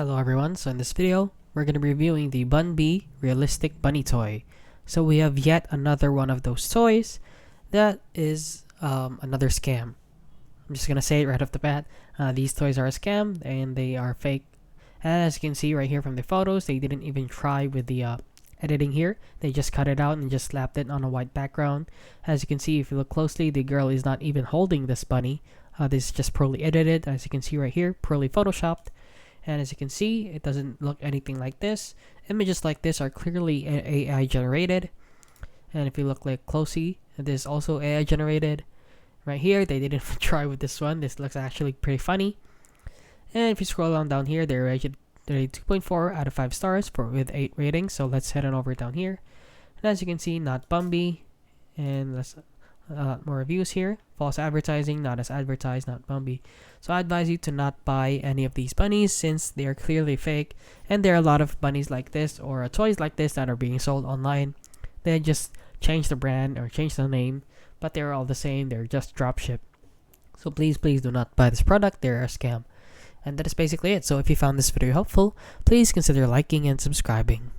Hello everyone, so in this video, we're going to be reviewing the Bunby Realistic Bunny Toy. So we have yet another one of those toys that is another scam. I'm just going to say it right off the bat. These toys are a scam and they are fake. As you can see right here from the photos, they didn't even try with the editing here. They just cut it out and just slapped it on a white background. As you can see, if you look closely, the girl is not even holding this bunny. This is just poorly edited, as you can see right here, poorly photoshopped. And as you can see, it doesn't look anything like this. Images like this are clearly AI generated. And if you look closely, this is also AI generated. Right here, they didn't try with this one. This looks actually pretty funny. And if you scroll down here, they're rated 2.4 out of 5 stars with 8 ratings. So let's head on over down here. And as you can see, not Bunby. And let's more reviews here. False advertising, not as advertised, not Bunby. So I advise you to not buy any of these bunnies since they are clearly fake, and there are a lot of bunnies like this or toys like this that are being sold online. They just change the brand or change the name, but they're all the same. They're just dropship. So please do not buy this product. They're a scam. And that is basically it. So if you found this video helpful, please consider liking and subscribing.